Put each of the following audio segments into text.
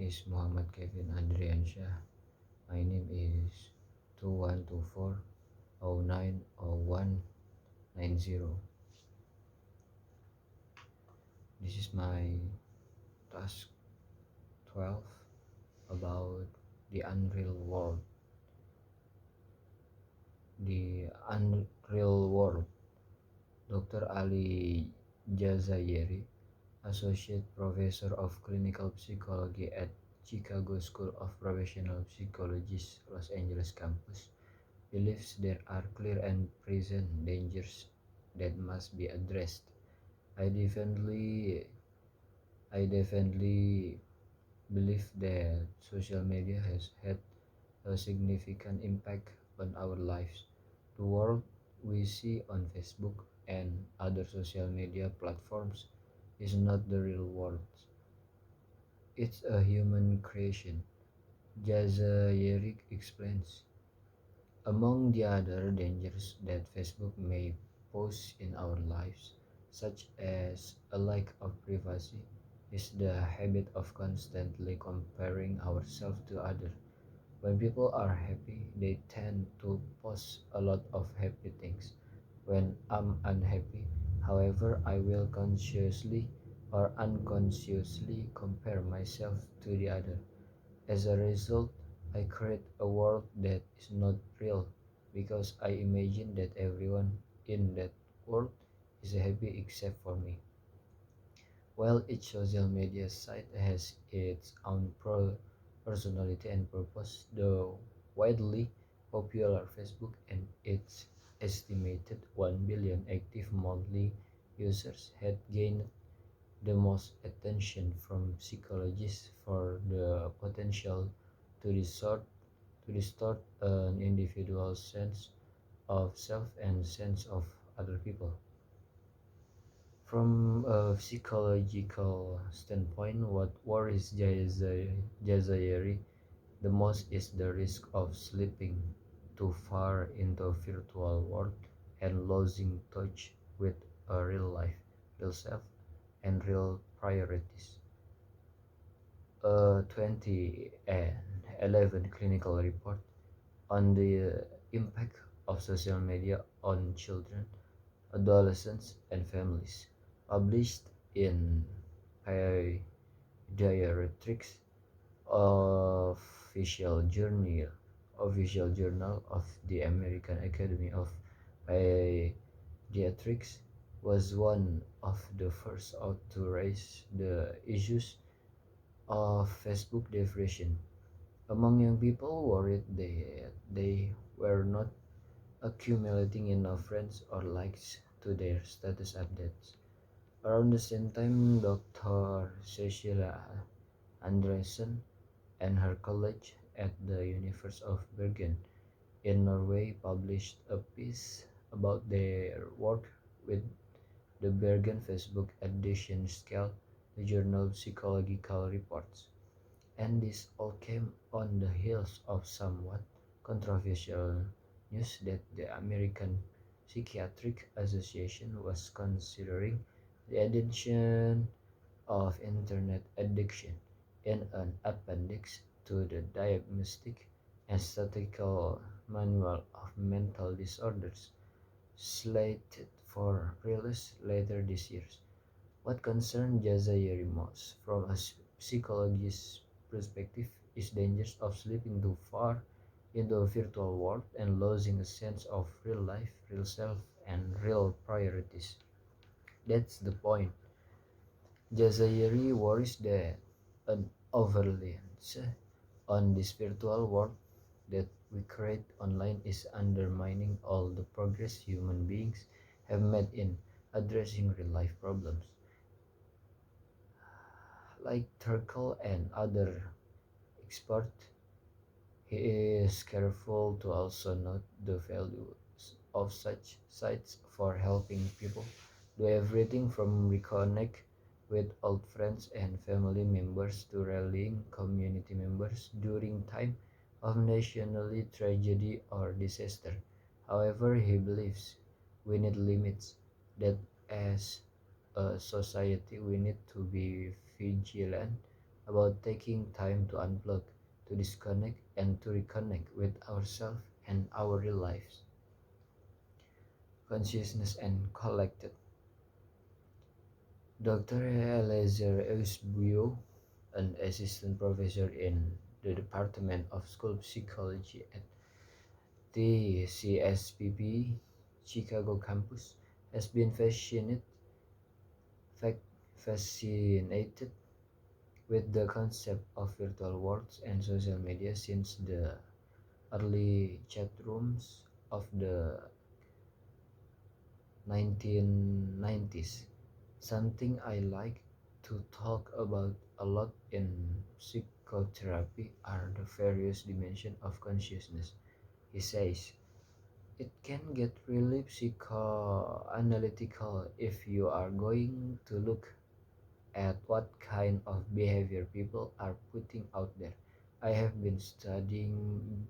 is Muhammad Kevin Adriansyah. My name is 2124090190. This is my task 12 about the unreal world. The unreal world. Dr. Ali Jazayeri, Associate Professor of Clinical Psychology at Chicago School of Professional Psychology's Los Angeles campus, believes there are clear and present dangers that must be addressed. I definitely I definitely believe that social media has had a significant impact on our lives. The world we see on Facebook and other social media platforms is not the real world. It's a human creation. Jazayeri explains. Among the other dangers that Facebook may pose in our lives, such as a lack of privacy, is the habit of constantly comparing ourselves to others. When people are happy, they tend to post a lot of happy things. When I'm unhappy, however, I will consciously or unconsciously compare myself to the other. As a result, I create a world that is not real because I imagine that everyone in that world is happy except for me. While each social media site has its own personality and purpose, the widely popular Facebook and its estimated 1 billion active monthly users had gained the most attention from psychologists for the potential to distort an individual's sense of self and sense of other people. From a psychological standpoint, what worries Jazayeri the most is the risk of slipping too far into a virtual world and losing touch with a real life, real self, and real priorities. A 2011 clinical report on the impact of social media on children, adolescents, and families, published in Pediatrics Official Journal, Official Journal of the American Academy of Pediatrics, was one of the first out to raise the issues of Facebook depression among young people worried they were not accumulating enough friends or likes to their status updates. Around the same time, Dr. Cecilia Andresen and her colleague at the University of Bergen in Norway published a piece about their work with the Bergen Facebook Addiction Scale, the journal Psychological Reports. And this all came on the heels of somewhat controversial news that the American Psychiatric Association was considering the addition of internet addiction in an appendix to the Diagnostic and Statistical Manual of Mental Disorders, slated for release later this year. What concerns Jazayeri most, from a psychologist's perspective, is dangers of slipping too far into a virtual world and losing a sense of real life, real self, and real priorities. That's the point. Jazayeri worries that an overreliance on this virtual world that we create online is undermining all the progress human beings have made in addressing real life problems. Like Turkle and other experts, he is careful to also note the value of such sites for helping people do everything from reconnect with old friends and family members to rallying community members during time of national tragedy or disaster. However, he believes we need limits, that as a society we need to be vigilant about taking time to unplug, to disconnect, and to reconnect with ourselves and our real lives, consciousness and collected. Dr. Eleazar Eusebio, an assistant professor in the Department of School Psychology at the CSPP Chicago campus, has been fascinated with the concept of virtual worlds and social media since the early chat rooms of the 1990s. Something I like to talk about a lot in psychotherapy are the various dimensions of consciousness. He says it can get really psychoanalytical if you are going to look at what kind of behavior people are putting out there. I have been studying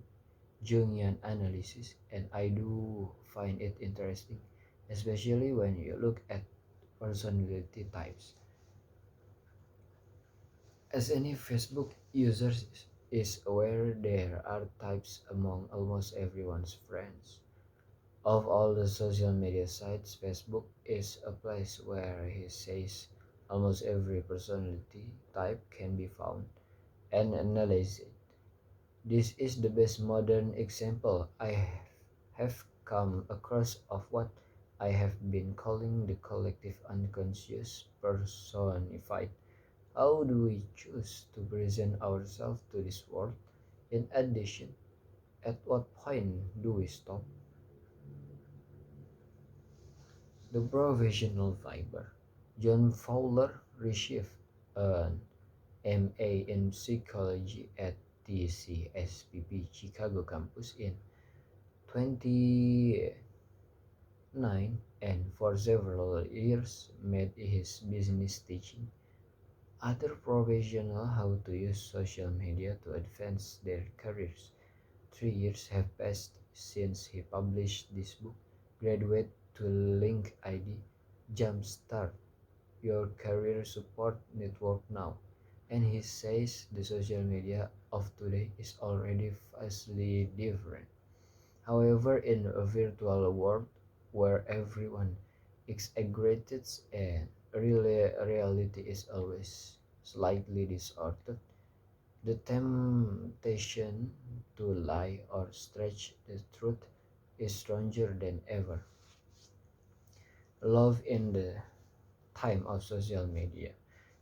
Jungian analysis and I do find it interesting, especially when you look at personality types. As any Facebook user is aware, there are types among almost everyone's friends. Of all the social media sites, Facebook is a place where he says almost every personality type can be found and analyzed. This is the best modern example I have come across of what I have been calling the collective unconscious personified. How do we choose to present ourselves to this world? In addition, at what point do we stop? The professional fiber. John Fowler received an MA in psychology at the CSPP Chicago campus in 2009 and for several years made his business teaching other professionals how to use social media to advance their careers. 3 years have passed since he published this book, Graduate to Link ID, Jumpstart Your Career Support Network Now. And he says the social media of today is already vastly different. However, in a virtual world where everyone exaggerates and reality is always slightly distorted, the temptation to lie or stretch the truth is stronger than ever. Love in the time of social media.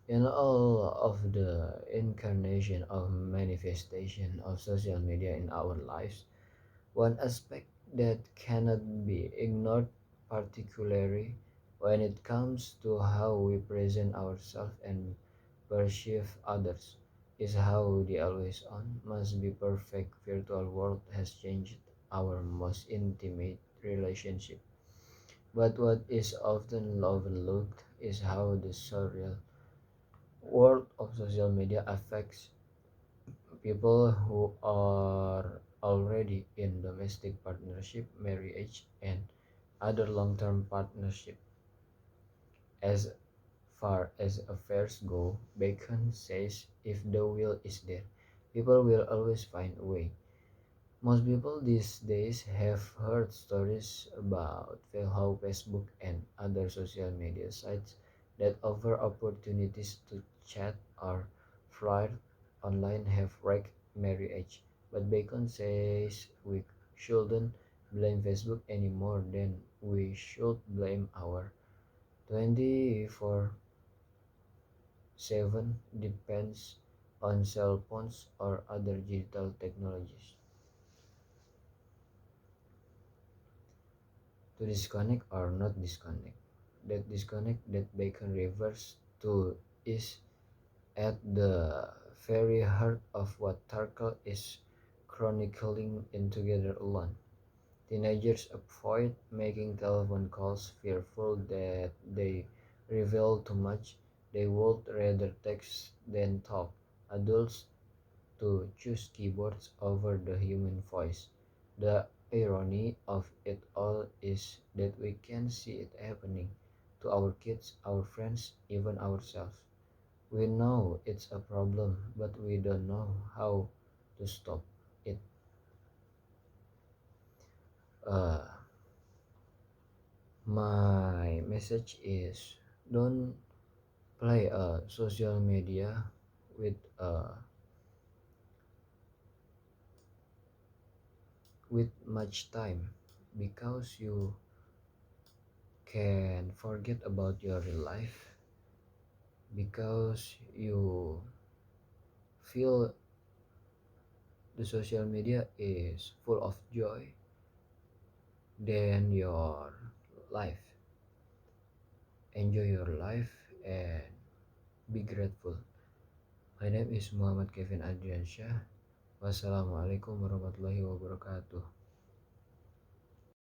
In all of the incarnation of manifestation of social media in our lives, one aspect that cannot be ignored, particularly when it comes to how we present ourselves and perceive others, is how the always on, must be perfect virtual world has changed our most intimate relationship. But what is often overlooked is how the surreal world of social media affects people who are already in domestic partnership, marriage, and other long-term partnership. As far as affairs go, Bacon says if the will is there, people will always find a way. Most people these days have heard stories about how Facebook and other social media sites that offer opportunities to chat or flirt online have wrecked marriage. But Bacon says we shouldn't blame Facebook any more than we should blame our 24/7 depends on cell phones or other digital technologies. To disconnect or not disconnect. That disconnect that Bacon refers to is at the very heart of what Tarkle is chronicling in Together Alone. Teenagers avoid making telephone calls, fearful that they reveal too much. They would rather text than talk. Adults to choose keyboards over the human voice. The irony of it all is that we can see it happening to our kids, our friends, even ourselves. We know it's a problem, but we don't know how to stop it. Uh, my message is don't play social media with much time because you can forget about your real life because you feel the social media is full of joy than your life. Enjoy your life and be grateful. My name is Muhammad Kevin Adriansyah. Wassalamualaikum warahmatullahi wabarakatuh.